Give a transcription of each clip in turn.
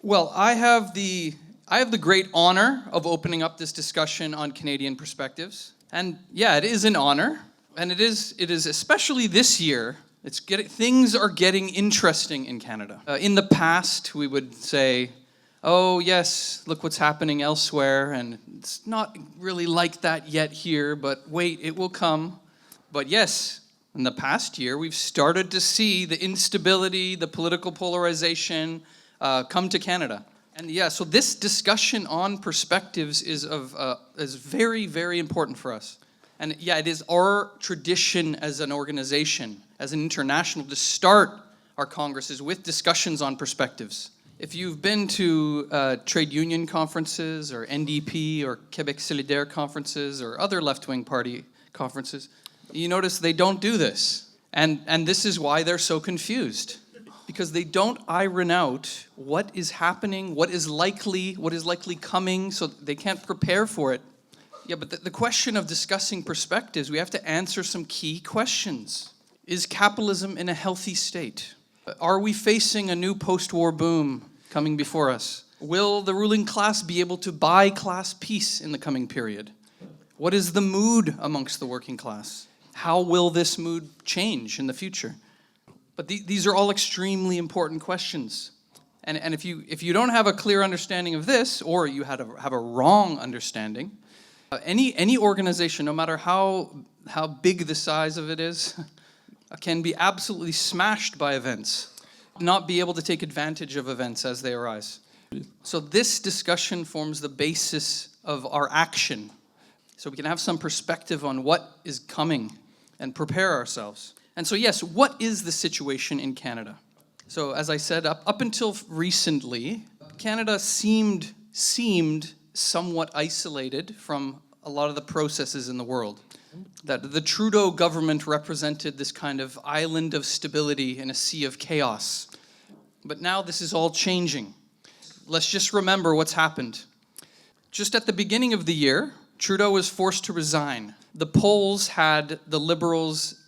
Well, I have the great honor of opening up this discussion on Canadian perspectives. And yeah, it is an honor. And it is especially this year, things are getting interesting in Canada. In the past, we would say, oh yes, look what's happening elsewhere, and it's not really like that yet here, but wait, it will come. But yes, in the past year, we've started to see the instability, the political polarization come to Canada. And yeah, so this discussion on perspectives is very, very important for us. And yeah, it is our tradition as an organization, as an international, to start our congresses with discussions on perspectives. If you've been to trade union conferences or NDP or Quebec Solidaire conferences or other left-wing party conferences, you notice they don't do this. And this is why they're so confused. Because they don't iron out what is happening, what is likely coming, so they can't prepare for it. Yeah, but the question of discussing perspectives, we have to answer some key questions. Is capitalism in a healthy state? Are we facing a new post-war boom coming before us? Will the ruling class be able to buy class peace in the coming period? What is the mood amongst the working class? How will this mood change in the future? But these are all extremely important questions. And if you don't have a clear understanding of this, or you have a wrong understanding, any organization, no matter how big the size of it is, can be absolutely smashed by events, not be able to take advantage of events as they arise. So this discussion forms the basis of our action, so we can have some perspective on what is coming and prepare ourselves. And so yes, what is the situation in Canada? So as I said, up until recently, Canada seemed somewhat isolated from a lot of the processes in the world. That the Trudeau government represented this kind of island of stability in a sea of chaos. But now this is all changing. Let's just remember what's happened. Just at the beginning of the year, Trudeau was forced to resign. The polls had the Liberals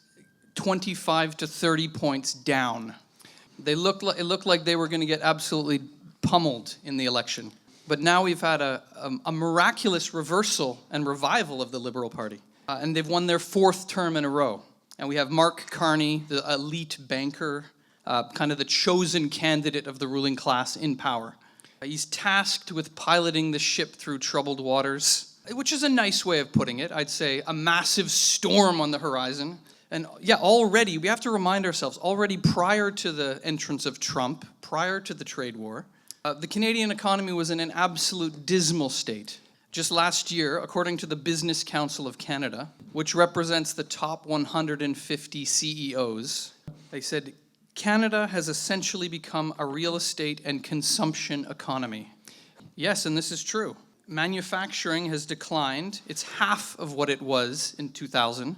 25 to 30 points down. It looked like they were going to get absolutely pummeled in the election. But now we've had a miraculous reversal and revival of the Liberal Party. And they've won their fourth term in a row. And we have Mark Carney, the elite banker, kind of the chosen candidate of the ruling class in power. He's tasked with piloting the ship through troubled waters, which is a nice way of putting it. I'd say a massive storm on the horizon. And yeah, already, we have to remind ourselves, already prior to the entrance of Trump, prior to the trade war, the Canadian economy was in an absolute dismal state. Just last year, according to the Business Council of Canada, which represents the top 150 CEOs, they said, Canada has essentially become a real estate and consumption economy. Yes, and this is true. Manufacturing has declined. It's half of what it was in 2000.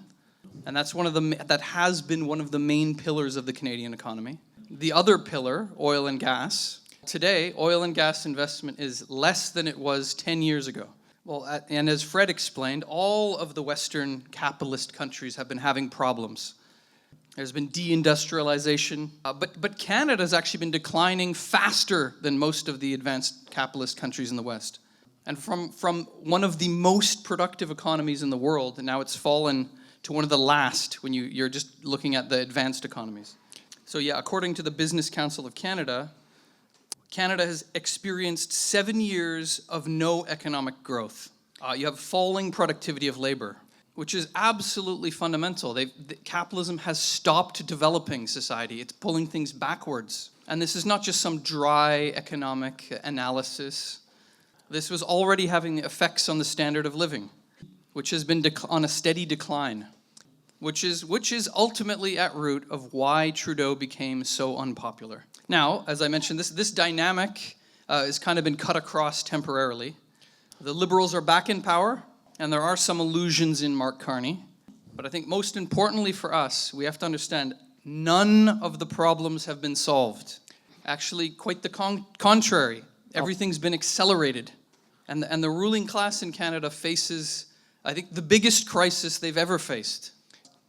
And that has been one of the main pillars of the Canadian economy. The other pillar, oil and gas. Today, oil and gas investment is less than it was 10 years ago. Well, and as Fred explained, all of the Western capitalist countries have been having problems. There's been deindustrialization, but Canada's actually been declining faster than most of the advanced capitalist countries in the West. And from one of the most productive economies in the world, and now it's fallen to one of the last when you're just looking at the advanced economies. So yeah, according to the Business Council of Canada, Canada has experienced 7 years of no economic growth. You have falling productivity of labor, which is absolutely fundamental. Capitalism has stopped developing society. It's pulling things backwards. And this is not just some dry economic analysis. This was already having effects on the standard of living, which has been on a steady decline, which is ultimately at root of why Trudeau became so unpopular. Now, as I mentioned, this dynamic has kind of been cut across temporarily. The Liberals are back in power, and there are some illusions in Mark Carney. But I think most importantly for us, we have to understand none of the problems have been solved. Actually, quite the contrary. Everything's been accelerated. And the ruling class in Canada faces, I think, the biggest crisis they've ever faced.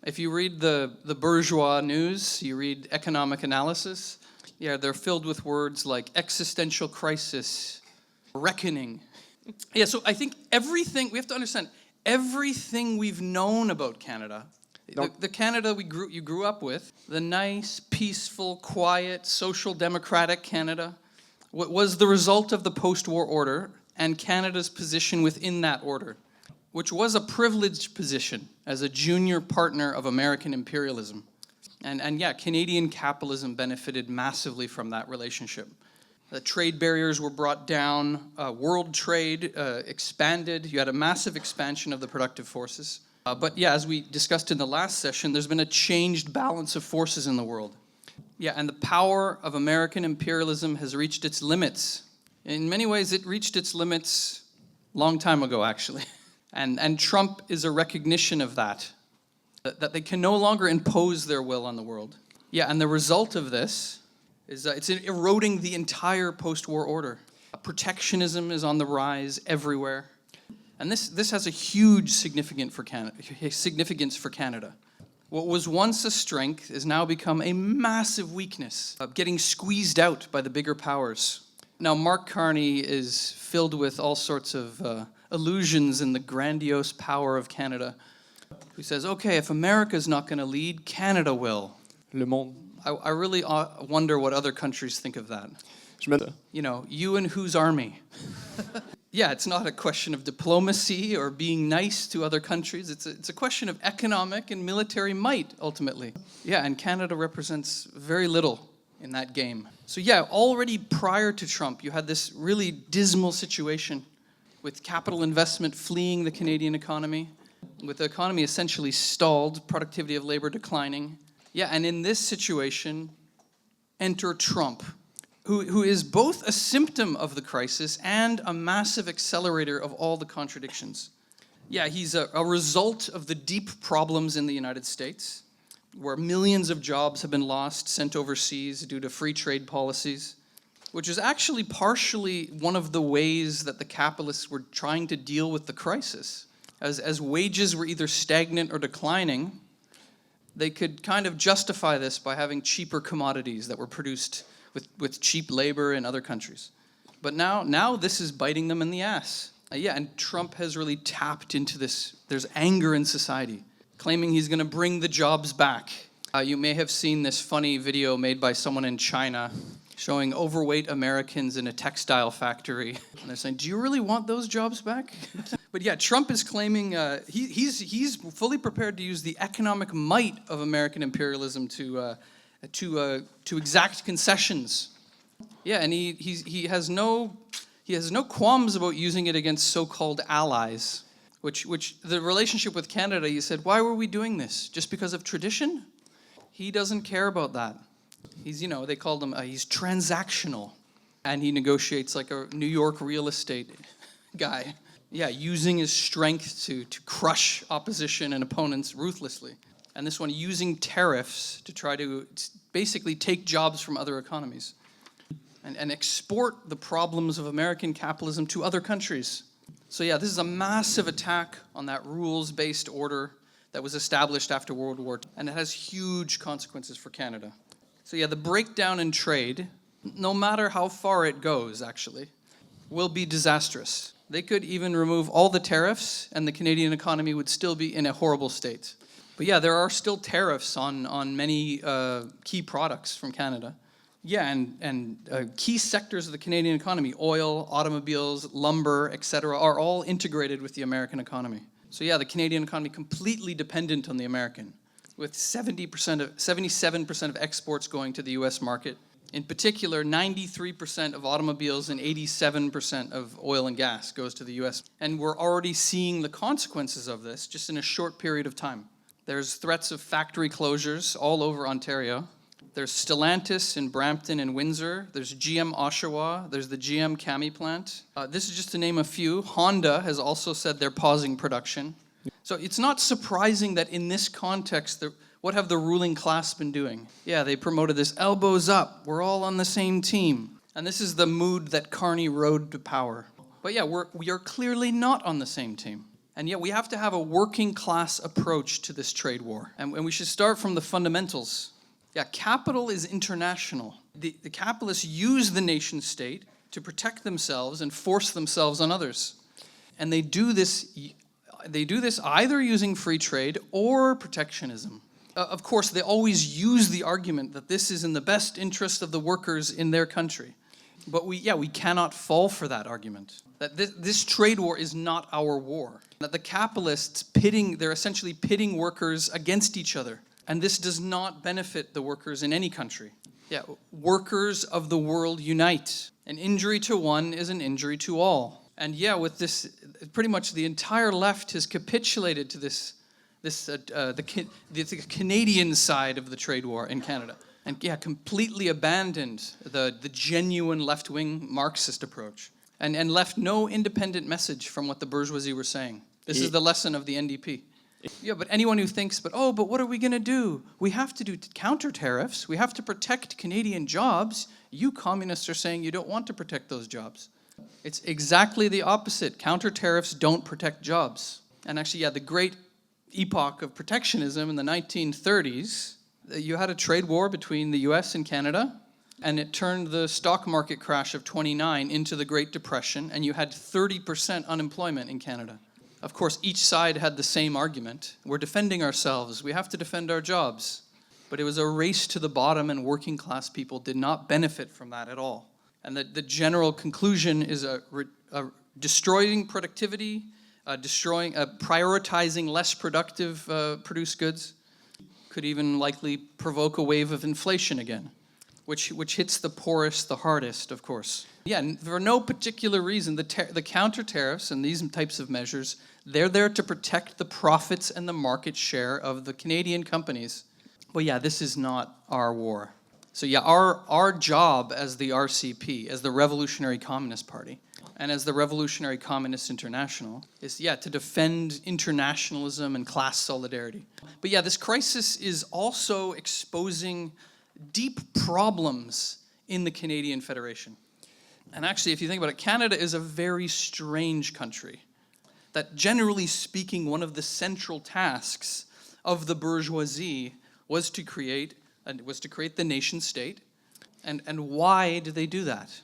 If you read the bourgeois news, you read economic analysis, Yeah, they're filled with words like existential crisis, reckoning. Yeah, so I think everything, we have to understand, everything we've known about Canada, the Canada you grew up with, the nice, peaceful, quiet, social democratic Canada, was the result of the post-war order and Canada's position within that order, which was a privileged position as a junior partner of American imperialism. And yeah, Canadian capitalism benefited massively from that relationship. The trade barriers were brought down, world trade expanded, you had a massive expansion of the productive forces. But yeah, as we discussed in the last session, there's been a changed balance of forces in the world. Yeah, and the power of American imperialism has reached its limits. In many ways, it reached its limits a long time ago, actually. And Trump is a recognition of that they can no longer impose their will on the world. Yeah, and the result of this is it's eroding the entire post-war order. Protectionism is on the rise everywhere. And this has a huge significance for Canada. What was once a strength has now become a massive weakness, getting squeezed out by the bigger powers. Now, Mark Carney is filled with all sorts of illusions in the grandiose power of Canada. He says, okay, if America's not going to lead, Canada will. Le monde. I really wonder what other countries think of that. You know, you and whose army? Yeah, it's not a question of diplomacy or being nice to other countries. It's a question of economic and military might, ultimately. Yeah, and Canada represents very little in that game. So yeah, already prior to Trump, you had this really dismal situation with capital investment fleeing the Canadian economy, with the economy essentially stalled, productivity of labor declining. Yeah, and in this situation, enter Trump, who is both a symptom of the crisis and a massive accelerator of all the contradictions. Yeah, he's a result of the deep problems in the United States, where millions of jobs have been lost, sent overseas due to free trade policies, which is actually partially one of the ways that the capitalists were trying to deal with the crisis. As wages were either stagnant or declining, they could kind of justify this by having cheaper commodities that were produced with cheap labor in other countries. But now this is biting them in the ass. Yeah, and Trump has really tapped into this. There's anger in society, claiming he's going to bring the jobs back. You may have seen this funny video made by someone in China showing overweight Americans in a textile factory. And they're saying, do you really want those jobs back? But yeah, Trump is claiming he's fully prepared to use the economic might of American imperialism to exact concessions. Yeah, and he has no qualms about using it against so-called allies, which the relationship with Canada, he said, why were we doing this? Just because of tradition? He doesn't care about that. He's, they called him, he's transactional. And he negotiates like a New York real estate guy. Yeah, using his strength to crush opposition and opponents ruthlessly. And this one using tariffs to try to basically take jobs from other economies and export the problems of American capitalism to other countries. So yeah, this is a massive attack on that rules-based order that was established after World War II, and it has huge consequences for Canada. So yeah, the breakdown in trade, no matter how far it goes, actually, will be disastrous. They could even remove all the tariffs, and the Canadian economy would still be in a horrible state. But yeah, there are still tariffs on many key products from Canada. Yeah, and key sectors of the Canadian economy, oil, automobiles, lumber, etc., are all integrated with the American economy. So yeah, the Canadian economy completely dependent on the American, with 77% of exports going to the US market. In particular, 93% of automobiles and 87% of oil and gas goes to the US. And we're already seeing the consequences of this just in a short period of time. There's threats of factory closures all over Ontario. There's Stellantis in Brampton and Windsor. There's GM Oshawa. There's the GM Kami plant. This is just to name a few. Honda has also said they're pausing production. So it's not surprising that in this context, what have the ruling class been doing? Yeah, they promoted this elbows up. We're all on the same team. And this is the mood that Carney rode to power. But yeah, we are clearly not on the same team. And yet we have to have a working class approach to this trade war. And we should start from the fundamentals. Yeah, capital is international. The capitalists use the nation state to protect themselves and force themselves on others. And they do this either using free trade or protectionism. Of course, they always use the argument that this is in the best interest of the workers in their country. But we cannot fall for that argument. That this trade war is not our war. That the capitalists they're essentially pitting workers against each other. And this does not benefit the workers in any country. Yeah, workers of the world unite. An injury to one is an injury to all. And yeah, with this, pretty much the entire left has capitulated to the Canadian side of the trade war in Canada. And yeah, completely abandoned the genuine left-wing Marxist approach. And left no independent message from what the bourgeoisie were saying. This is the lesson of the NDP. Yeah, but anyone who thinks, but what are we going to do? We have to do counter tariffs. We have to protect Canadian jobs. You communists are saying you don't want to protect those jobs. It's exactly the opposite. Counter tariffs don't protect jobs. And actually, yeah, the great epoch of protectionism in the 1930s, you had a trade war between the US and Canada, and it turned the stock market crash of 29 into the Great Depression, and you had 30% unemployment in Canada. Of course, each side had the same argument. We're defending ourselves. We have to defend our jobs. But it was a race to the bottom, and working class people did not benefit from that at all. And the general conclusion is destroying productivity, prioritizing less productive produced goods, could even likely provoke a wave of inflation again, which hits the poorest the hardest, of course. Yeah, and for no particular reason, the counter tariffs and these types of measures, they're there to protect the profits and the market share of the Canadian companies. But yeah, this is not our war. So yeah, our job as the RCP, as the Revolutionary Communist Party, and as the Revolutionary Communist International, is to defend internationalism and class solidarity. But yeah, this crisis is also exposing deep problems in the Canadian Federation. And actually, if you think about it, Canada is a very strange country. That generally speaking, one of the central tasks of the bourgeoisie was to create the nation state. And why do they do that?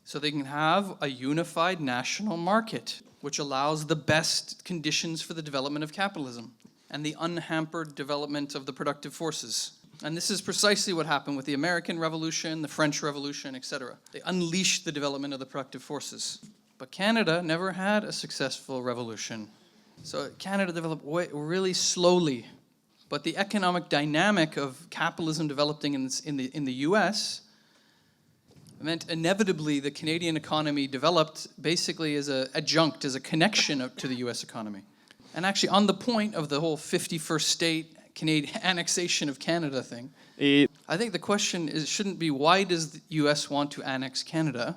So they can have a unified national market, which allows the best conditions for the development of capitalism and the unhampered development of the productive forces. And this is precisely what happened with the American Revolution, the French Revolution, etc. They unleashed the development of the productive forces. But Canada never had a successful revolution. So Canada developed really slowly. But the economic dynamic of capitalism developing in the US meant inevitably the Canadian economy developed basically as an adjunct, as a connection to the US economy. And actually on the point of the whole 51st state Canadian annexation of Canada thing, I think the question shouldn't be why does the US want to annex Canada,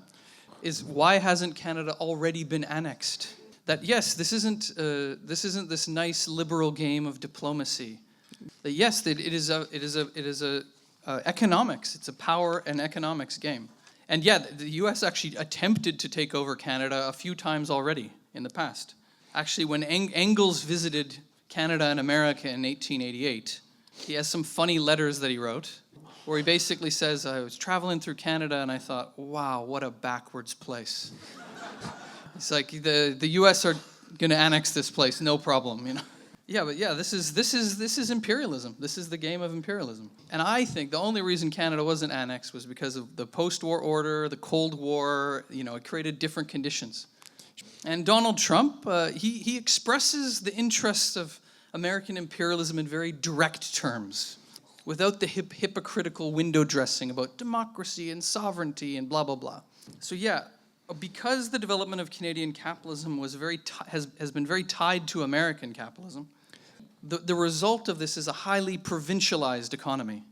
is why hasn't Canada already been annexed? That yes, this isn't this nice liberal game of diplomacy. That yes, it is a economics. It's a power and economics game. And yeah, the U.S. actually attempted to take over Canada a few times already in the past. Actually, when Engels visited Canada and America in 1888, he has some funny letters that he wrote, where he basically says, I was traveling through Canada and I thought, wow, what a backwards place. It's like the U.S. are going to annex this place, no problem, you know. Yeah, but yeah, this is imperialism. This is the game of imperialism. And I think the only reason Canada wasn't annexed was because of the post-war order, the Cold War, it created different conditions. And Donald Trump, he expresses the interests of American imperialism in very direct terms, without the hypocritical window dressing about democracy and sovereignty and blah, blah, blah. So yeah, because the development of Canadian capitalism was has been very tied to American capitalism, the result of this is a highly provincialized economy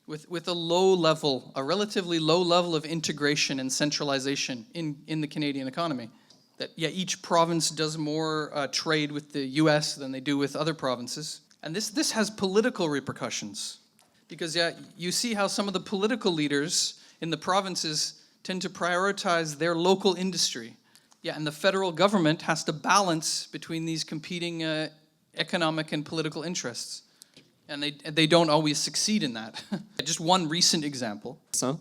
with a relatively low level of integration and centralization in the Canadian economy. That each province does more trade with the U.S. than they do with other provinces. And this has political repercussions. Because you see how some of the political leaders in the provinces tend to prioritize their local industry. Yeah, and the federal government has to balance between these competing economic and political interests. And they don't always succeed in that. Just one recent example. So?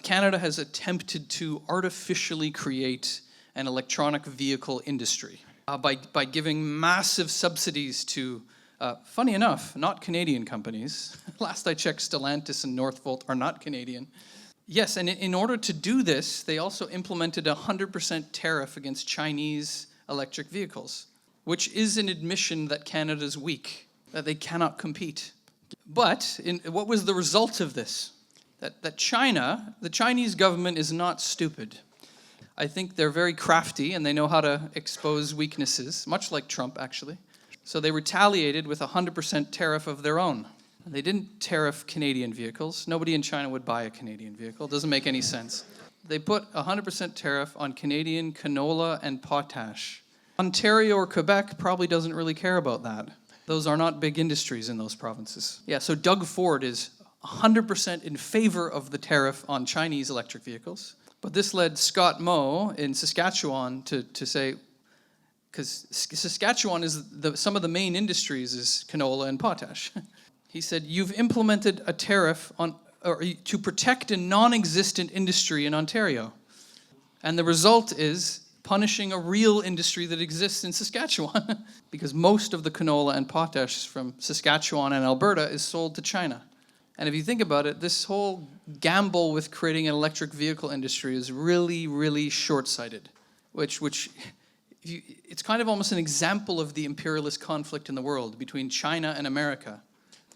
Canada has attempted to artificially create an electronic vehicle industry by giving massive subsidies to, funny enough, not Canadian companies. Last I checked, Stellantis and Northvolt are not Canadian. Yes, and in order to do this, they also implemented a 100% tariff against Chinese electric vehicles, which is an admission that Canada's weak, that they cannot compete. But what was the result of this? That China, the Chinese government is not stupid. I think they're very crafty and they know how to expose weaknesses, much like Trump actually. So they retaliated with a 100% tariff of their own. They didn't tariff Canadian vehicles. Nobody in China would buy a Canadian vehicle. It doesn't make any sense. They put a 100% tariff on Canadian canola and potash. Ontario or Quebec probably doesn't really care about that. Those are not big industries in those provinces. Yeah, so Doug Ford is 100% in favor of the tariff on Chinese electric vehicles. But this led Scott Moe in Saskatchewan to say, because Saskatchewan is some of the main industries is canola and potash. He said, you've implemented a tariff to protect a non-existent industry in Ontario. And the result is punishing a real industry that exists in Saskatchewan because most of the canola and potash from Saskatchewan and Alberta is sold to China. And if you think about it, this whole gamble with creating an electric vehicle industry is really, really short-sighted, which it's kind of almost an example of the imperialist conflict in the world between China and America.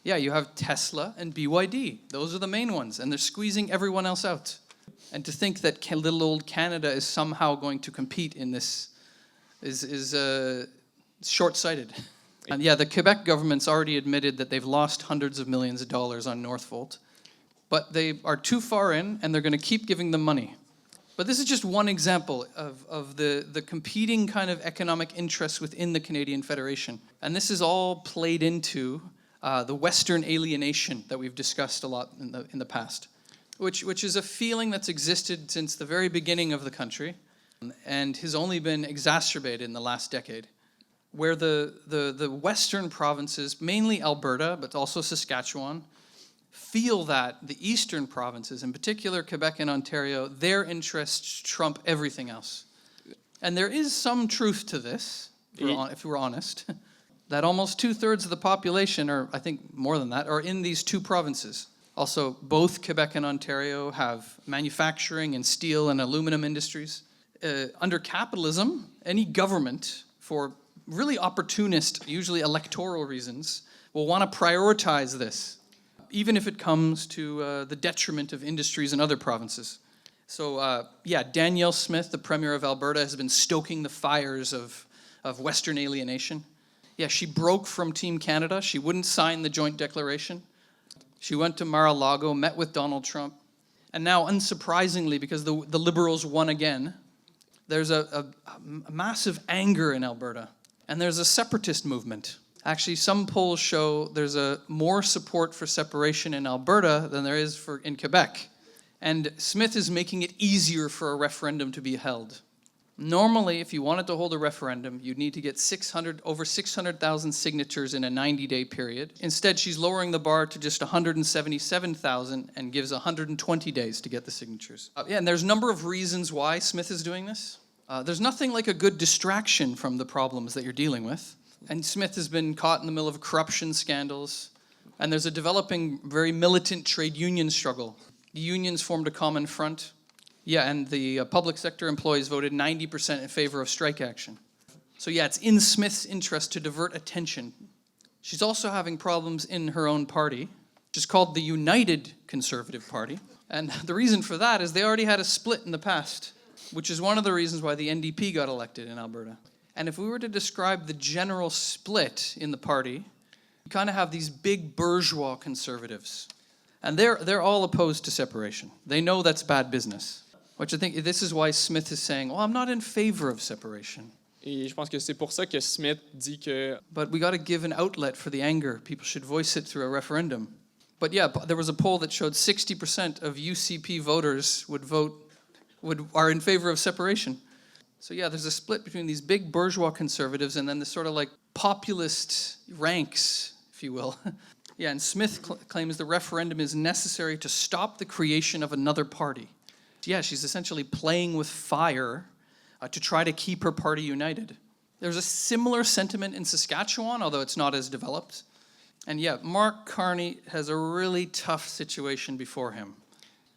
Yeah, you have Tesla and BYD. Those are the main ones, and they're squeezing everyone else out. And to think that little old Canada is somehow going to compete in this is short-sighted. And yeah, the Quebec government's already admitted that they've lost hundreds of millions of dollars on Northvolt. But they are too far in, and they're going to keep giving them money. But this is just one example of the competing kind of economic interests within the Canadian Federation. And this is all played into the Western alienation that we've discussed a lot in the past, which is a feeling that's existed since the very beginning of the country and has only been exacerbated in the last decade, where the Western provinces, mainly Alberta, but also Saskatchewan, feel that the Eastern provinces, in particular Quebec and Ontario, their interests trump everything else. And there is some truth to this, if we're honest, that almost 2/3 of the population, or I think more than that, are in these two provinces. Also, both Quebec and Ontario have manufacturing and steel and aluminum industries. Under capitalism, any government, for really opportunist, usually electoral reasons, will want to prioritize this, even if it comes to the detriment of industries in other provinces. So yeah, Danielle Smith, the Premier of Alberta, has been stoking the fires of Western alienation. Yeah, she broke from Team Canada. She wouldn't sign the joint declaration. She went to Mar-a-Lago, met with Donald Trump. And now, unsurprisingly, because the Liberals won again, there's a massive anger in Alberta. And there's a separatist movement. Actually, some polls show there's more support for separation in Alberta than there is in Quebec. And Smith is making it easier for a referendum to be held. Normally, if you wanted to hold a referendum, you'd need to get over 600,000 signatures in a 90-day period. Instead, she's lowering the bar to just 177,000 and gives 120 days to get the signatures. Yeah, and there's a number of reasons why Smith is doing this. There's nothing like a good distraction from the problems that you're dealing with. And Smith has been caught in the middle of corruption scandals. And there's a developing, very militant trade union struggle. The unions formed a common front. Yeah, and the public sector employees voted 90% in favor of strike action. So yeah, it's in Smith's interest to divert attention. She's also having problems in her own party, which is called the United Conservative Party. And the reason for that is they already had a split in the past, which is one of the reasons why the NDP got elected in Alberta. And if we were to describe the general split in the party, you kind of have these big bourgeois conservatives. And they're all opposed to separation. They know that's bad business. Which I think this is why Smith is saying, well, I'm not in favor of separation. Et je pense que c'est pour ça que Smith dit que... But we got to give an outlet for the anger. People should voice it through a referendum. But yeah, there was a poll that showed 60% of UCP voters are in favor of separation. So yeah, there's a split between these big bourgeois conservatives and then the sort of like populist ranks, if you will. Yeah, and Smith claims the referendum is necessary to stop the creation of another party. Yeah, she's essentially playing with fire to try to keep her party united. There's a similar sentiment in Saskatchewan, although it's not as developed. And yeah, Mark Carney has a really tough situation before him.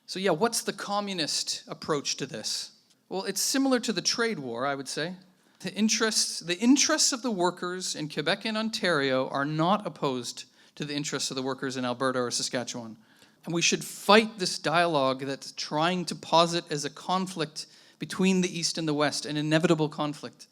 So yeah, what's the communist approach to this? Well, it's similar to the trade war, I would say. The interests of the workers in Quebec and Ontario are not opposed to the interests of the workers in Alberta or Saskatchewan. And we should fight this dialogue that's trying to posit as a conflict between the East and the West, an inevitable conflict.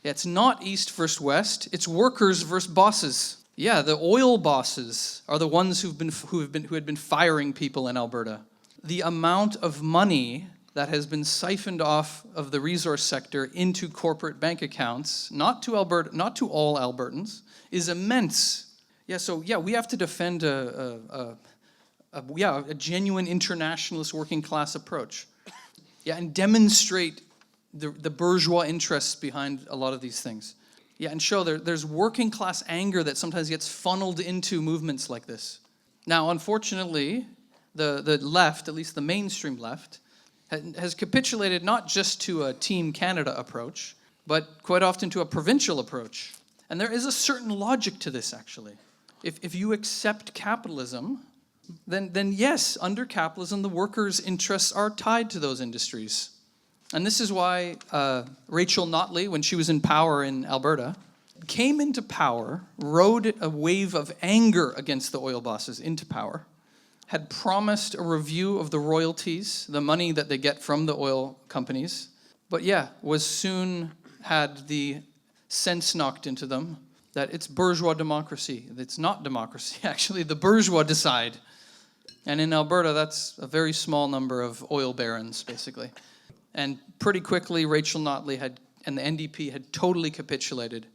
Yeah, it's not East versus West, it's workers versus bosses. Yeah, the oil bosses are the ones who had been firing people in Alberta. The amount of money that has been siphoned off of the resource sector into corporate bank accounts, not to all Albertans, is immense. Yeah, so yeah, we have to defend a genuine internationalist working class approach. Yeah, and demonstrate the bourgeois interests behind a lot of these things. Yeah, and show there's working class anger that sometimes gets funneled into movements like this. Now, unfortunately, the left, at least the mainstream left, has capitulated not just to a Team Canada approach, but quite often to a provincial approach. And there is a certain logic to this, actually. If you accept capitalism, then yes, under capitalism, the workers' interests are tied to those industries. And this is why Rachel Notley, when she was in power in Alberta, came into power, rode a wave of anger against the oil bosses into power, had promised a review of the royalties, the money that they get from the oil companies, but yeah, was soon had the sense knocked into them that it's bourgeois democracy. It's not democracy, actually. The bourgeois decide. And in Alberta, that's a very small number of oil barons, basically. And pretty quickly, Rachel Notley and the NDP had totally capitulated.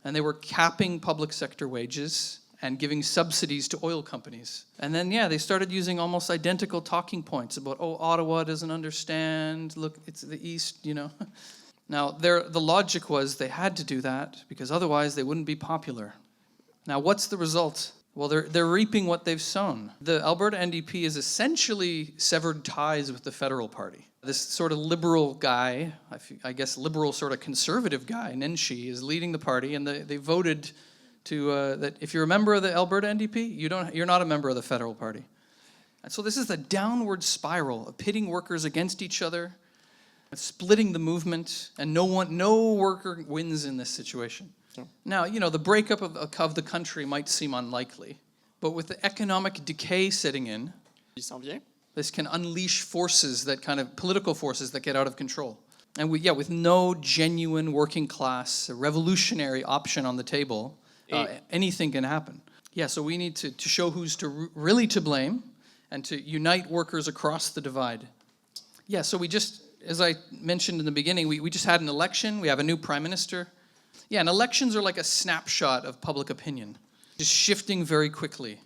And they were capping public sector wages and giving subsidies to oil companies. And then, yeah, they started using almost identical talking points about, oh, Ottawa doesn't understand, look, it's the East, you know. Now, the logic was they had to do that because otherwise they wouldn't be popular. Now, what's the result? Well, they're reaping what they've sown. The Alberta NDP has essentially severed ties with the federal party. This sort of liberal guy, I guess liberal sort of conservative guy, Nenshi, is leading the party, and they voted to that if you're a member of the Alberta NDP, you're not a member of the federal party. And so this is the downward spiral of pitting workers against each other, splitting the movement, and no worker wins in this situation. No. Now, you know, the breakup of the country might seem unlikely, but with the economic decay setting in, this can unleash forces political forces that get out of control. And with no genuine working class, revolutionary option on the table, anything can happen. Yeah, so we need to show who's really to blame and to unite workers across the divide. Yeah, so we just, as I mentioned in the beginning, we just had an election. We have a new prime minister. Yeah, and elections are like a snapshot of public opinion, just shifting very quickly.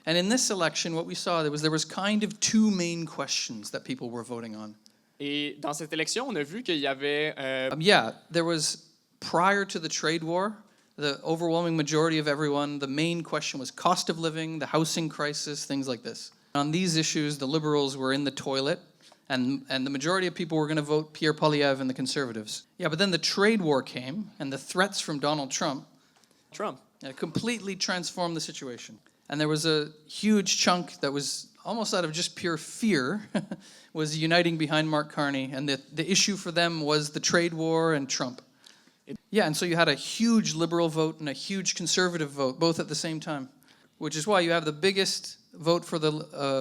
And in this election, what we saw, there was kind of two main questions that people were voting on. Et dans cette élection, on a vu qu'il y avait... there was, prior to the trade war, the overwhelming majority of everyone, the main question was cost of living, the housing crisis, things like this. On these issues, the Liberals were in the toilet, and the majority of people were going to vote Pierre Poilievre and the Conservatives. Yeah, but then the trade war came, and the threats from Donald Trump completely transformed the situation. And there was a huge chunk that was almost out of just pure fear, was uniting behind Mark Carney, and the issue for them was the trade war and Trump. Yeah, and so you had a huge liberal vote and a huge conservative vote, both at the same time, which is why you have the biggest vote for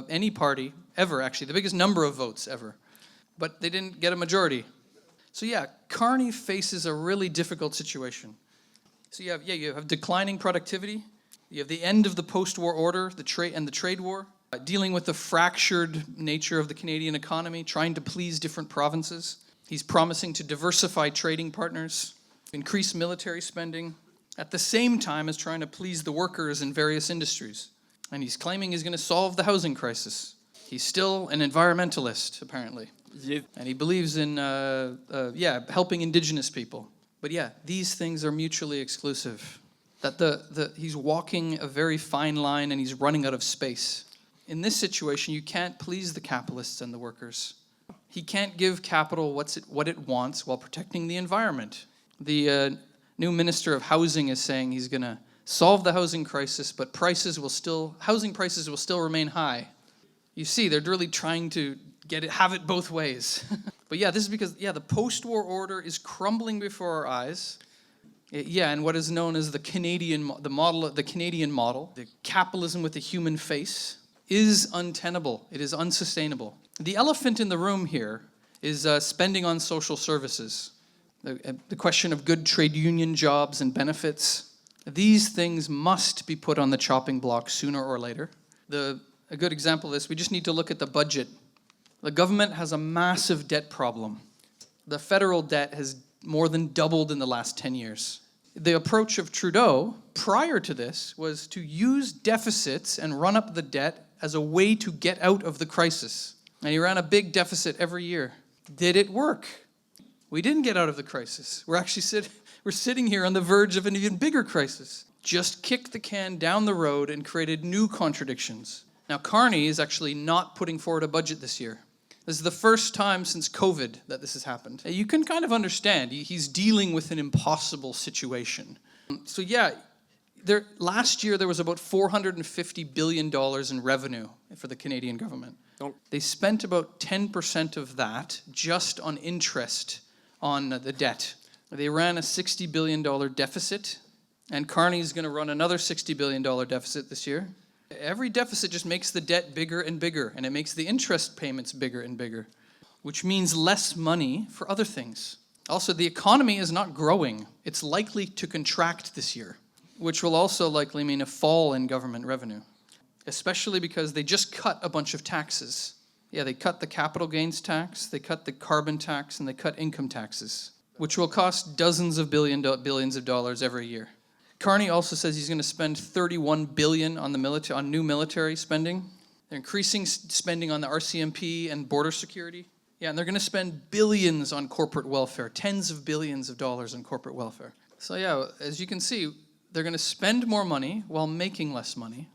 any party ever, actually, the biggest number of votes ever. But they didn't get a majority. So yeah, Carney faces a really difficult situation. So you have declining productivity, you have the end of the post-war order, the trade war, dealing with the fractured nature of the Canadian economy, trying to please different provinces. He's promising to diversify trading partners, increase military spending, at the same time as trying to please the workers in various industries. And he's claiming he's going to solve the housing crisis. He's still an environmentalist, apparently. Yeah. And he believes in helping Indigenous people. But yeah, these things are mutually exclusive. that he's walking a very fine line and he's running out of space. In this situation, you can't please the capitalists and the workers. He can't give capital what it wants while protecting the environment. The new Minister of Housing is saying he's going to solve the housing crisis, but housing prices will still remain high. You see, they're really trying to have it both ways. But yeah, this is because the post-war order is crumbling before our eyes. And what is known as the Canadian model, the capitalism with the human face, is untenable. It is unsustainable. The elephant in the room here is spending on social services. The question of good trade union jobs and benefits. These things must be put on the chopping block sooner or later. A good example of this, we just need to look at the budget. The government has a massive debt problem. The federal debt has more than doubled in the last 10 years. The approach of Trudeau prior to this was to use deficits and run up the debt as a way to get out of the crisis. And he ran a big deficit every year. Did it work? We didn't get out of the crisis. We're sitting here on the verge of an even bigger crisis. Just kicked the can down the road and created new contradictions. Now, Carney is actually not putting forward a budget this year. This is the first time since COVID that this has happened. You can kind of understand. He's dealing with an impossible situation. So last year there was about $450 billion in revenue for the Canadian government. They spent about 10% of that just on interest on the debt. They ran a $60 billion deficit, and Carney's going to run another $60 billion deficit this year. Every deficit just makes the debt bigger and bigger, and it makes the interest payments bigger and bigger, which means less money for other things. Also, the economy is not growing. It's likely to contract this year, which will also likely mean a fall in government revenue, especially because they just cut a bunch of taxes. They cut the capital gains tax, they cut the carbon tax, and they cut income taxes, which will cost dozens of billions of dollars every year. Carney also says he's going to spend $31 billion on new military spending. They're increasing spending on the RCP and border security. And they're going to spend billions on corporate welfare, tens of billions of dollars on corporate welfare. So as you can see, they're going to spend more money while making less money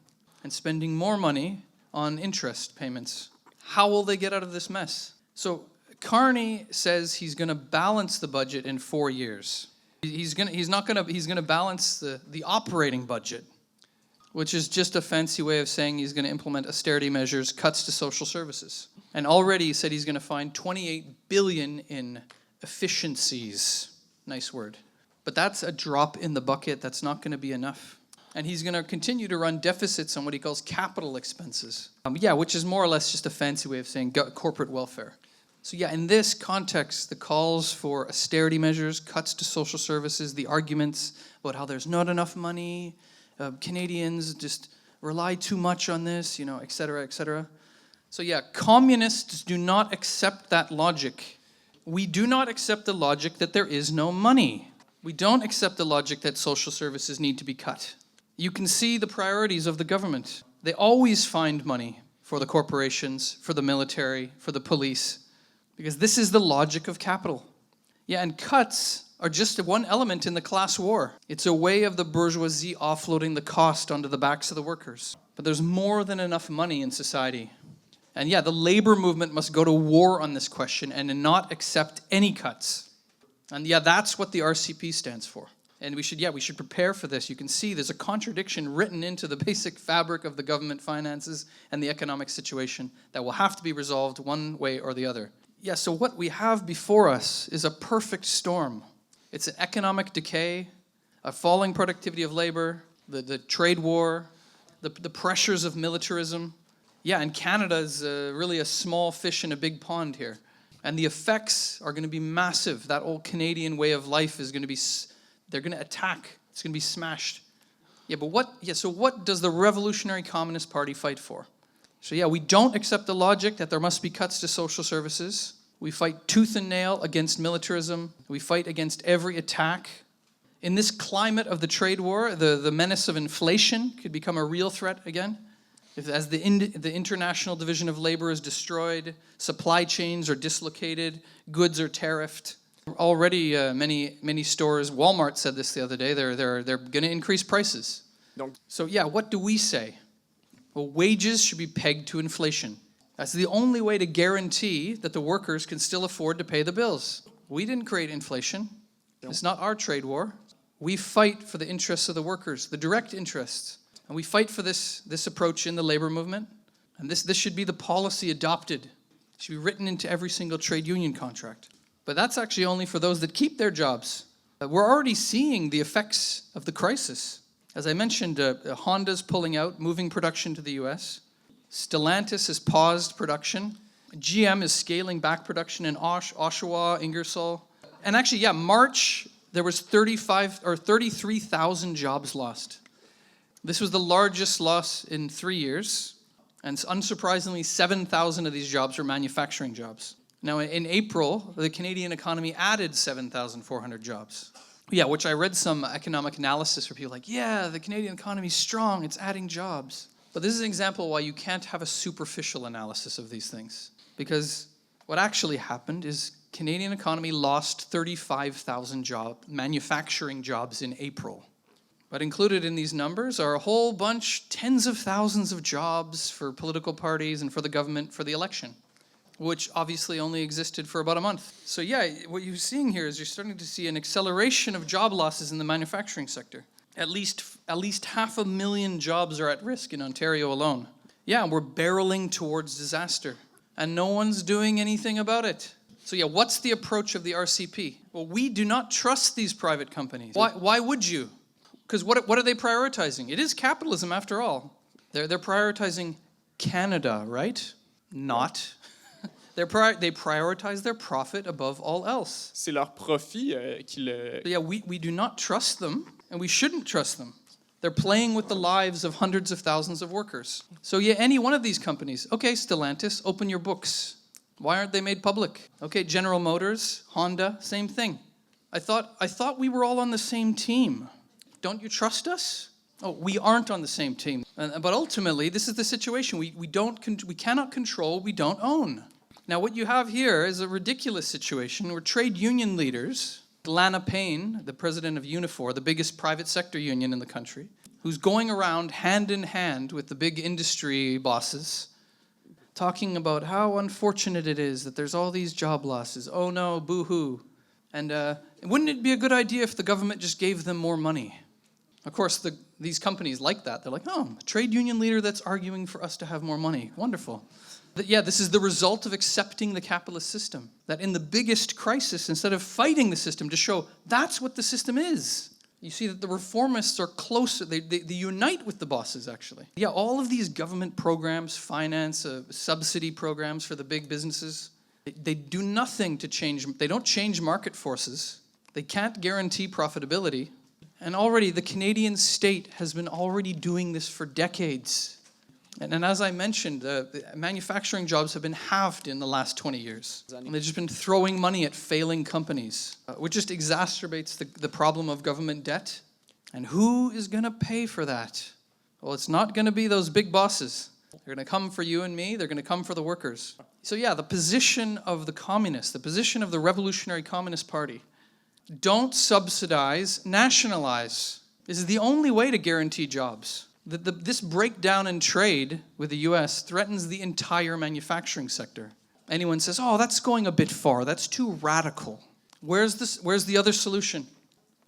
and spending more money on interest payments. How will they get out of this mess? So Carney says he's going to balance the budget in 4 years. He's going to balance the operating budget, which is just a fancy way of saying he's going to implement austerity measures, cuts to social services. And already he said he's going to find $28 billion in efficiencies. Nice word. But that's a drop in the bucket. That's not going to be enough. And he's going to continue to run deficits on what he calls capital expenses. Which is more or less just a fancy way of saying corporate welfare. So in this context, the calls for austerity measures, cuts to social services, the arguments about how there's not enough money, Canadians just rely too much on this, et cetera, et cetera. So communists do not accept that logic. We do not accept the logic that there is no money. We don't accept the logic that social services need to be cut. You can see the priorities of the government. They always find money for the corporations, for the military, for the police, because this is the logic of capital. And cuts are just one element in the class war. It's a way of the bourgeoisie offloading the cost onto the backs of the workers. But there's more than enough money in society. And the labor movement must go to war on this question and not accept any cuts. And that's what the RCP stands for. And we should prepare for this. You can see there's a contradiction written into the basic fabric of the government finances and the economic situation that will have to be resolved one way or the other. So what we have before us is a perfect storm. It's an economic decay, a falling productivity of labor, the trade war, the pressures of militarism. And Canada is really a small fish in a big pond here. And the effects are going to be massive. That old Canadian way of life is going to be, they're going to attack. It's going to be smashed. So what does the Revolutionary Communist Party fight for? So we don't accept the logic that there must be cuts to social services. We fight tooth and nail against militarism. We fight against every attack. In this climate of the trade war, the menace of inflation could become a real threat again. As the international division of labor is destroyed, supply chains are dislocated, goods are tariffed. Already, many stores, Walmart said this the other day, they're going to increase prices. Donc, So yeah, what do we say? Well, wages should be pegged to inflation. That's the only way to guarantee that the workers can still afford to pay the bills. We didn't create inflation. It's not our trade war. We fight for the interests of the workers, the direct interests. And we fight for this approach in the labor movement. And this should be the policy adopted. It should be written into every single trade union contract. But that's actually only for those that keep their jobs. We're already seeing the effects of the crisis. As I mentioned, Honda's pulling out, moving production to the US. Stellantis has paused production. GM is scaling back production in Oshawa, Ingersoll. And actually, yeah, March, there was 33,000 jobs lost. This was the largest loss in 3 years. And unsurprisingly, 7,000 of these jobs were manufacturing jobs. Now, in April, the Canadian economy added 7,400 jobs. Yeah, which I read some economic analysis where people like, yeah, the Canadian economy is strong, it's adding jobs. But this is an example why you can't have a superficial analysis of these things. Because what actually happened is Canadian economy lost 35,000 manufacturing jobs in April. But included in these numbers are a whole bunch, tens of thousands of jobs for political parties and for the government for the election, which obviously only existed for about a month. So yeah, what you're seeing here is you're starting to see an acceleration of job losses in the manufacturing sector. At least 500,000 jobs are at risk in Ontario alone. Yeah, we're barreling towards disaster, and no one's doing anything about it. So yeah, what's the approach of the RCP? Well, we do not trust these private companies. Why would you? Because what are they prioritizing? It is capitalism after all. They're prioritizing Canada, right? Not. They prioritize their profit above all else. c'est leur profit qui le... Yeah, we do not trust them, and we shouldn't trust them. They're playing with the lives of hundreds of thousands of workers. So yeah, any one of these companies, okay, Stellantis, open your books. Why aren't they made public? Okay, General Motors, Honda, same thing. I thought we were all on the same team. Don't you trust us? Oh, we aren't on the same team. But ultimately, this is the situation. We cannot control what we don't own. Now, what you have here is a ridiculous situation where trade union leaders, Lana Payne, the president of Unifor, the biggest private sector union in the country, who's going around hand in hand with the big industry bosses, talking about how unfortunate it is that there's all these job losses. Oh no, boo-hoo. And wouldn't it be a good idea if the government just gave them more money? Of course, these companies like that. They're like, oh, a trade union leader that's arguing for us to have more money. Wonderful. But yeah, this is the result of accepting the capitalist system. That in the biggest crisis, instead of fighting the system to show that's what the system is, you see that the reformists are closer. They unite with the bosses, actually. Yeah, all of these government programs, finance, subsidy programs for the big businesses, they do nothing to change. They don't change market forces. They can't guarantee profitability. And already the Canadian state has been already doing this for decades. And as I mentioned, the manufacturing jobs have been halved in the last 20 years. And they've just been throwing money at failing companies, which just exacerbates the problem of government debt. And who is going to pay for that? Well, it's not going to be those big bosses. They're going to come for you and me. They're going to come for the workers. So yeah, the position of the communists, the position of the Revolutionary Communist Party, don't subsidize, nationalize. This is the only way to guarantee jobs. This breakdown in trade with the US threatens the entire manufacturing sector. Anyone says, oh, that's going a bit far. That's too radical. Where's the other solution?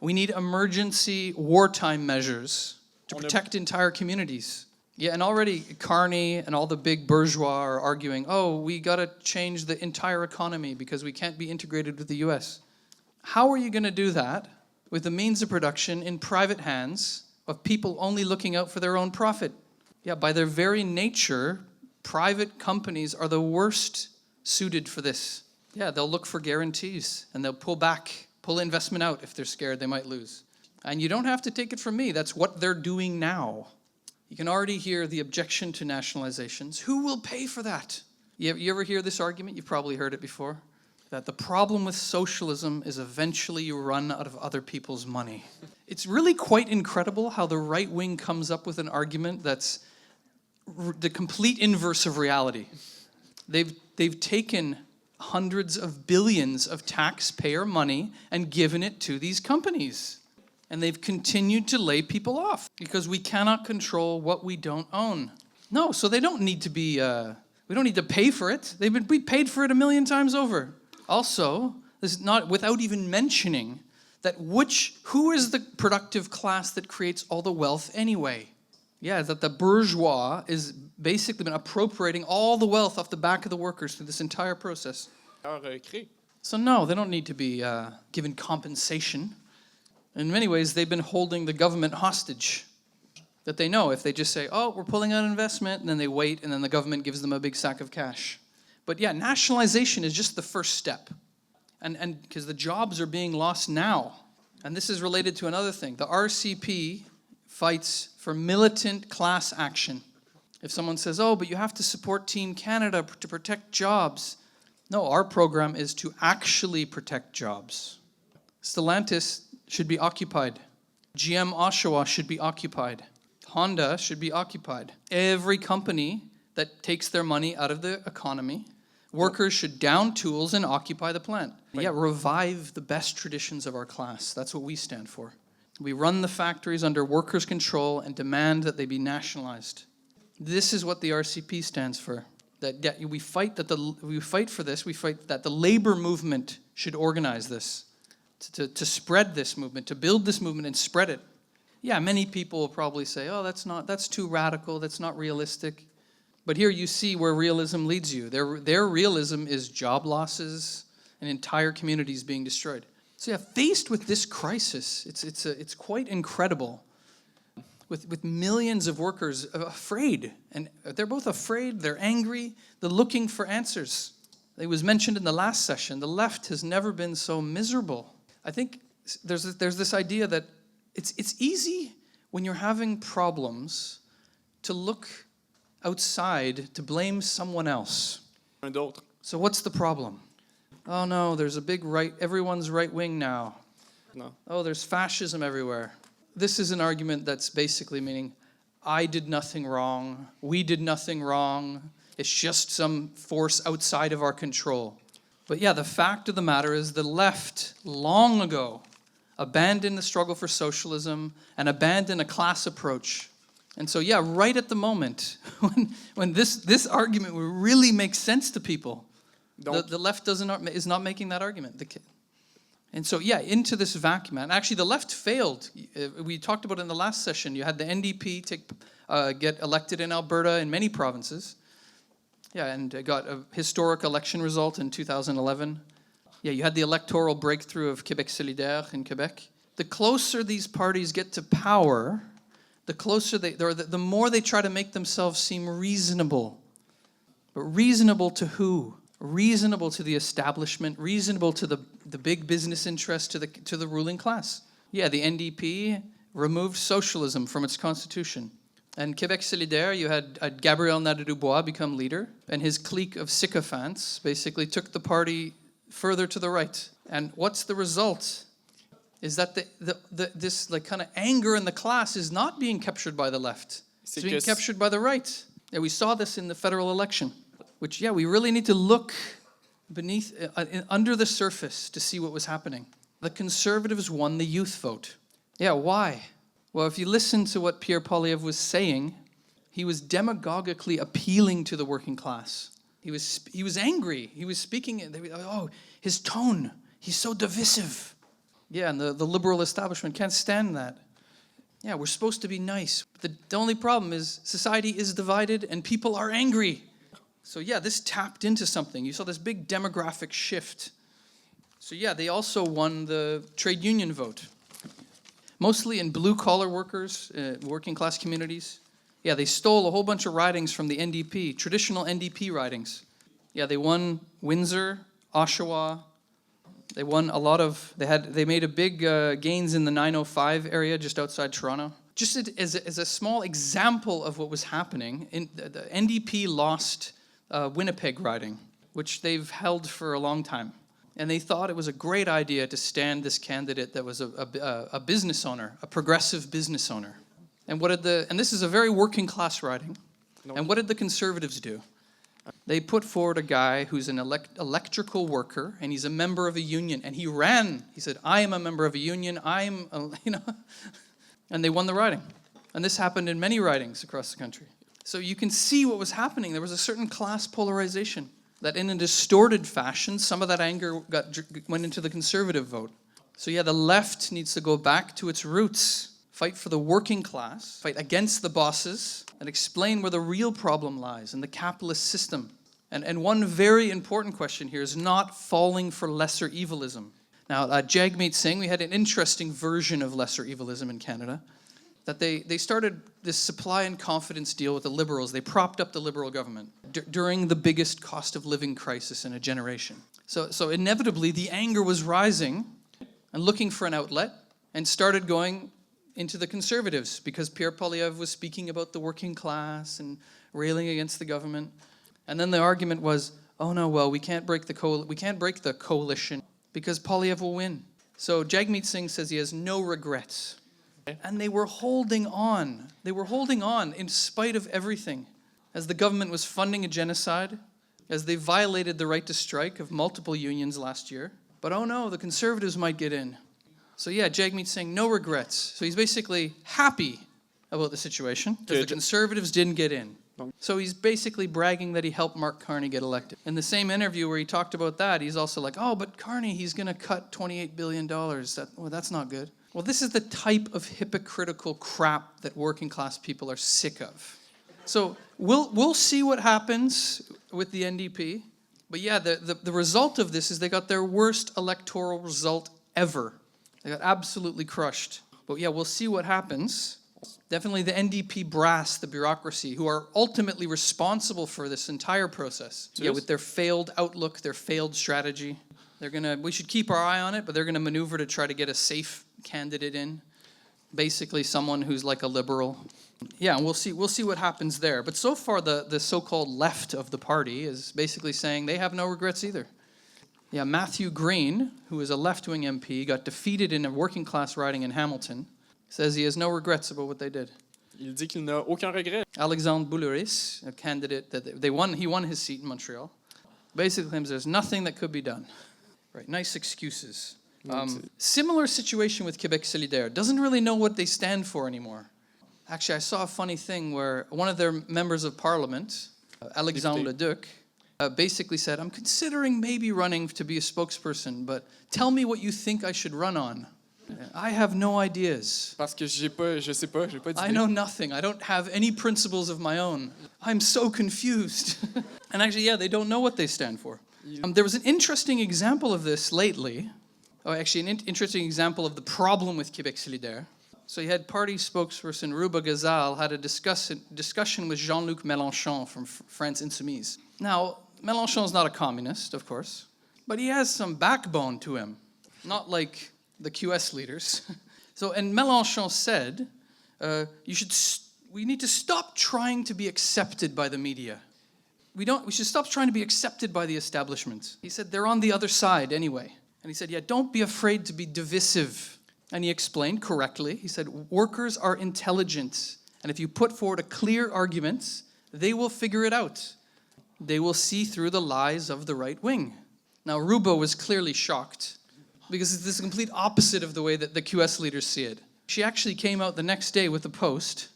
We need emergency wartime measures to protect entire communities. Yeah, and already Carney and all the big bourgeois are arguing, oh, we got to change the entire economy because we can't be integrated with the US. How are you going to do that with the means of production in private hands of people only looking out for their own profit? Yeah, by their very nature, private companies are the worst suited for this. Yeah, they'll look for guarantees and they'll pull investment out if they're scared they might lose. And you don't have to take it from me. That's what they're doing now. You can already hear the objection to nationalizations. Who will pay for that? You ever hear this argument? You've probably heard it before. That the problem with socialism is eventually you run out of other people's money. It's really quite incredible how the right wing comes up with an argument that's the complete inverse of reality. They've taken hundreds of billions of taxpayer money and given it to these companies. And they've continued to lay people off because we cannot control what we don't own. No, so they don't need to be, we don't need to pay for it. We paid for it 1,000,000 times over. Also, this is not without even mentioning that who is the productive class that creates all the wealth anyway? Yeah, that the bourgeois is basically been appropriating all the wealth off the back of the workers through this entire process. So no, they don't need to be given compensation. In many ways, they've been holding the government hostage. That they know if they just say, oh, we're pulling out investment, and then they wait, and then the government gives them a big sack of cash. But yeah, nationalization is just the first step. And because the jobs are being lost now. And this is related to another thing. The RCP fights for militant class action. If someone says, oh, but you have to support Team Canada to protect jobs. No, our program is to actually protect jobs. Stellantis should be occupied. GM Oshawa should be occupied. Honda should be occupied. Every company that takes their money out of the economy, workers should down tools and occupy the plant. Yeah, revive the best traditions of our class. That's what we stand for. We run the factories under workers' control and demand that they be nationalized. This is what the RCP stands for. That we fight for this. We fight that the labor movement should organize this, to spread this movement, to build this movement and spread it. Yeah, many people will probably say, oh, that's too radical, that's not realistic. But here you see where realism leads you. Their realism is job losses and entire communities being destroyed. So yeah, faced with this crisis, it's quite incredible. With millions of workers afraid, and they're both afraid, they're angry, they're looking for answers. It was mentioned in the last session, the left has never been so miserable. I think there's this idea that it's easy when you're having problems to look outside to blame someone else. So what's the problem? Oh no, there's a big everyone's right wing now. No. Oh, there's fascism everywhere. This is an argument that's basically meaning, I did nothing wrong, we did nothing wrong, it's just some force outside of our control. But yeah, the fact of the matter is the left long ago abandoned the struggle for socialism and abandoned a class approach. And so yeah, right at the moment, when this argument would really make sense to people, the left is not making that argument. And so yeah, into this vacuum. And actually the left failed. We talked about it in the last session. You had the NDP get elected in Alberta and many provinces. Yeah, and got a historic election result in 2011. Yeah, you had the electoral breakthrough of Québec solidaire in Quebec. The closer these parties get to power, the more they try to make themselves seem reasonable. But reasonable to who? Reasonable to the establishment, reasonable to the big business interests, to the ruling class. Yeah, the NDP removed socialism from its constitution. And Québec solidaire, you had Gabriel Nadeau-Dubois become leader, and his clique of sycophants basically took the party further to the right. And what's the result? Is that this like kind of anger in the class is not being captured by the left. It's being captured by the right. And we saw this in the federal election, which, yeah, we really need to look beneath, under the surface to see what was happening. The Conservatives won the youth vote. Yeah, why? Well, if you listen to what Pierre Poilievre was saying, he was demagogically appealing to the working class. He was angry. He was speaking, oh, his tone, he's so divisive. Yeah, and the liberal establishment can't stand that. Yeah, we're supposed to be nice. The only problem is society is divided and people are angry. So yeah, this tapped into something. You saw this big demographic shift. So yeah, they also won the trade union vote. Mostly in blue-collar workers, working class communities. Yeah, they stole a whole bunch of ridings from the NDP, traditional NDP ridings. Yeah, they won Windsor, Oshawa. They won a lot of, they made a big gains in the 905 area just outside Toronto. Just as a small example of what was happening, the NDP lost Winnipeg riding, which they've held for a long time. And they thought it was a great idea to stand this candidate that was a business owner, a progressive business owner. And and this is a very working class riding. And what did the Conservatives do? They put forward a guy who's an electrical worker, and he's a member of a union, and he ran. He said, I am a member of a union, and they won the riding. And this happened in many ridings across the country. So you can see what was happening. There was a certain class polarization that in a distorted fashion, some of that anger went into the conservative vote. So yeah, the left needs to go back to its roots, fight for the working class, fight against the bosses, and explain where the real problem lies in the capitalist system. And one very important question here is not falling for lesser evilism. Now, Jagmeet Singh, we had an interesting version of lesser evilism in Canada, that they started this supply and confidence deal with the Liberals. They propped up the Liberal government during the biggest cost of living crisis in a generation. So inevitably, the anger was rising and looking for an outlet and started going into the Conservatives because Pierre Poilievre was speaking about the working class and railing against the government. And then the argument was, oh no, well, we can't break the coalition because Poilievre will win. So Jagmeet Singh says he has no regrets. And they were holding on. They were holding on in spite of everything. As the government was funding a genocide, as they violated the right to strike of multiple unions last year. But oh no, the Conservatives might get in. So yeah, Jagmeet Singh, no regrets. So he's basically happy about the situation because the Conservatives didn't get in. So he's basically bragging that he helped Mark Carney get elected. In the same interview where he talked about that, he's also like, oh, but Carney, he's going to cut $28 billion. That's not good. Well, this is the type of hypocritical crap that working class people are sick of. So we'll see what happens with the NDP. But yeah, the result of this is they got their worst electoral result ever. They got absolutely crushed. But yeah, we'll see what happens. Definitely the NDP brass, the bureaucracy, who are ultimately responsible for this entire process. Yeah, with their failed outlook, their failed strategy. We should keep our eye on it, but they're going to maneuver to try to get a safe candidate in. Basically someone who's like a liberal. Yeah, we'll see what happens there. But so far the so-called left of the party is basically saying they have no regrets either. Yeah, Matthew Green, who is a left-wing MP, got defeated in a working class riding in Hamilton, says he has no regrets about what they did. Il dit qu'il n'a aucun regret. Alexandre Boulouris, a candidate that he won his seat in Montreal, basically claims there's nothing that could be done. Right, nice excuses. Similar situation with Québec Solidaire. Doesn't really know what they stand for anymore. Actually, I saw a funny thing where one of their members of parliament, Alexandre Leduc, basically said, I'm considering maybe running to be a spokesperson, but tell me what you think I should run on. I have no ideas. Parce que je sais pas d'idée. I know nothing. I don't have any principles of my own. I'm so confused. And actually, yeah, they don't know what they stand for. There was an interesting example of this lately. An interesting example of the problem with Québec Solidaire. So you had party spokesperson Ruba Gazal had a discussion with Jean-Luc Mélenchon from France Insoumise. Now, Mélenchon's not a communist, of course, but he has some backbone to him, not like the QS leaders. And Mélenchon said, we need to stop trying to be accepted by the media. We should stop trying to be accepted by the establishment. He said, they're on the other side anyway. And he said, yeah, don't be afraid to be divisive. And he explained correctly. He said, workers are intelligent. And if you put forward a clear argument, they will figure it out. They will see through the lies of the right wing. Now, Ruba was clearly shocked because it's the complete opposite of the way that the QS leaders see it. She actually came out the next day with a post.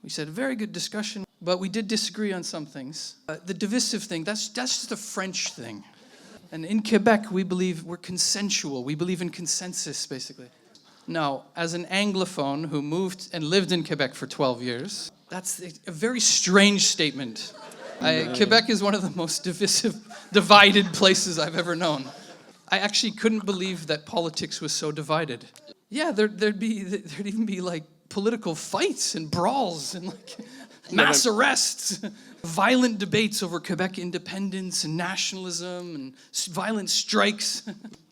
We said, very good discussion, but we did disagree on some things. The divisive thing, that's just a French thing. And in Quebec, we believe we're consensual. We believe in consensus, basically. Now, as an Anglophone who moved and lived in Quebec for 12 years, that's a very strange statement. Quebec is one of the most divided places I've ever known. I actually couldn't believe that politics was so divided. Yeah, there'd even be like political fights and brawls and like mass arrests, violent debates over Quebec independence and nationalism and violent strikes.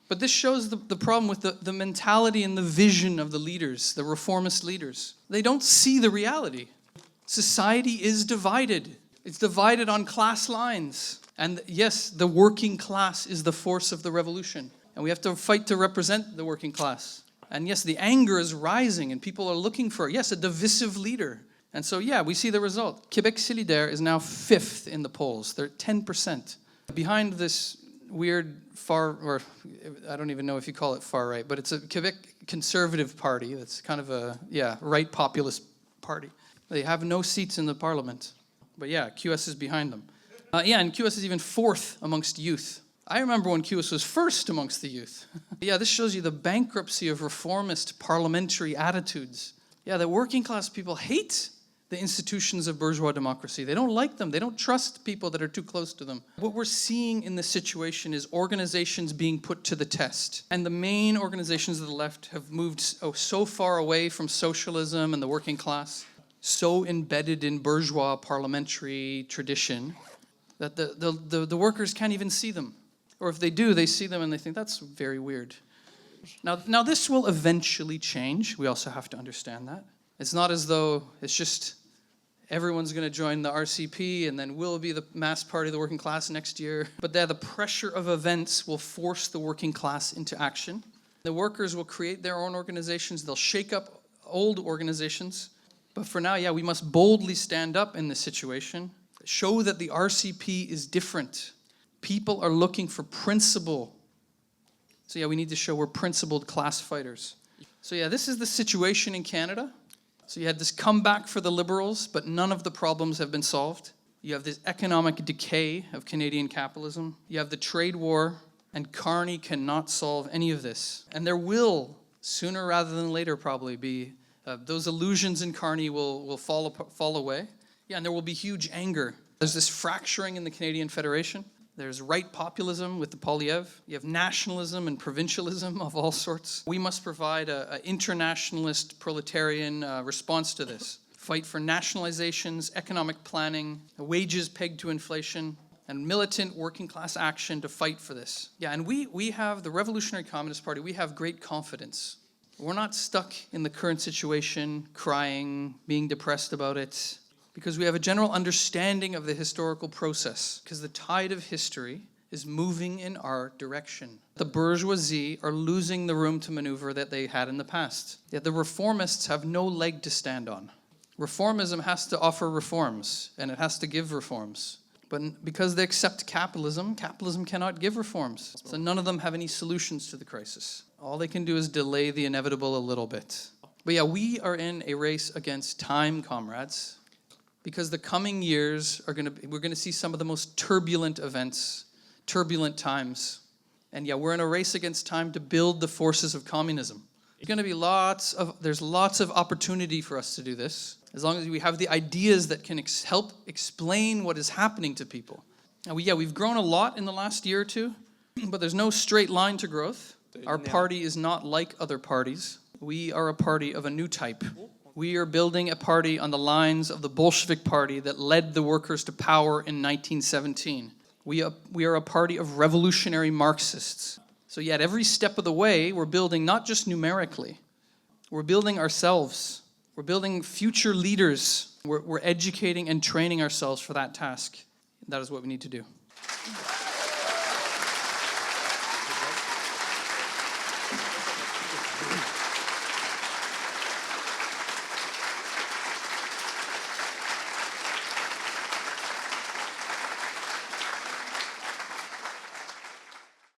But this shows the problem with the mentality and the vision of the leaders, the reformist leaders. They don't see the reality. Society is divided. It's divided on class lines. And yes, the working class is the force of the revolution. And we have to fight to represent the working class. And yes, the anger is rising and people are looking for, yes, a divisive leader. And so, yeah, we see the result. Québec Solidaire is now 5th in the polls. They're 10%. Behind this weird far, or I don't even know if you call it far right, but it's a Quebec conservative party. That's kind of a, right populist party. They have no seats in the parliament. But yeah, QS is behind them. And QS is even 4th amongst youth. I remember when QS was 1st amongst the youth. Yeah, this shows you the bankruptcy of reformist parliamentary attitudes. Yeah, the working class people hate the institutions of bourgeois democracy. They don't like them. They don't trust people that are too close to them. What we're seeing in this situation is organizations being put to the test. And the main organizations of the left have moved so far away from socialism and the working class, so embedded in bourgeois parliamentary tradition, that the workers can't even see them. Or if they do, they see them and they think, that's very weird. Now this will eventually change. We also have to understand that. It's not as though it's just everyone's going to join the RCP and then we'll be the mass party of the working class next year. But the pressure of events will force the working class into action. The workers will create their own organizations. They'll shake up old organizations. But for now, we must boldly stand up in this situation. Show that the RCP is different. People are looking for principle. So we need to show we're principled class fighters. So this is the situation in Canada. So you had this comeback for the Liberals, but none of the problems have been solved. You have this economic decay of Canadian capitalism. You have the trade war, and Carney cannot solve any of this. And there will, sooner rather than later probably, be those illusions in Carney will fall away. And there will be huge anger. There's this fracturing in the Canadian Federation. There's right populism with the Polyev. You have nationalism and provincialism of all sorts. We must provide an internationalist proletarian response to this. Fight for nationalizations, economic planning, wages pegged to inflation, and militant working class action to fight for this. And we have, the Revolutionary Communist Party, we have great confidence. We're not stuck in the current situation, crying, being depressed about it, because we have a general understanding of the historical process, because the tide of history is moving in our direction. The bourgeoisie are losing the room to maneuver that they had in the past. Yet the reformists have no leg to stand on. Reformism has to offer reforms, and it has to give reforms. But because they accept capitalism, capitalism cannot give reforms. So none of them have any solutions to the crisis. All they can do is delay the inevitable a little bit. But we are in a race against time, comrades. Because the coming years we're going to see some of the most turbulent events, turbulent times. And we're in a race against time to build the forces of communism. There's going to be lots of opportunity for us to do this, as long as we have the ideas that can help explain what is happening to people. Now, we've grown a lot in the last year or two, but there's no straight line to growth. Our party is not like other parties. We are a party of a new type. We are building a party on the lines of the Bolshevik Party that led the workers to power in 1917. We are a party of revolutionary Marxists. So at every step of the way, we're building not just numerically. We're building ourselves. We're building future leaders. We're educating and training ourselves for that task. That is what we need to do.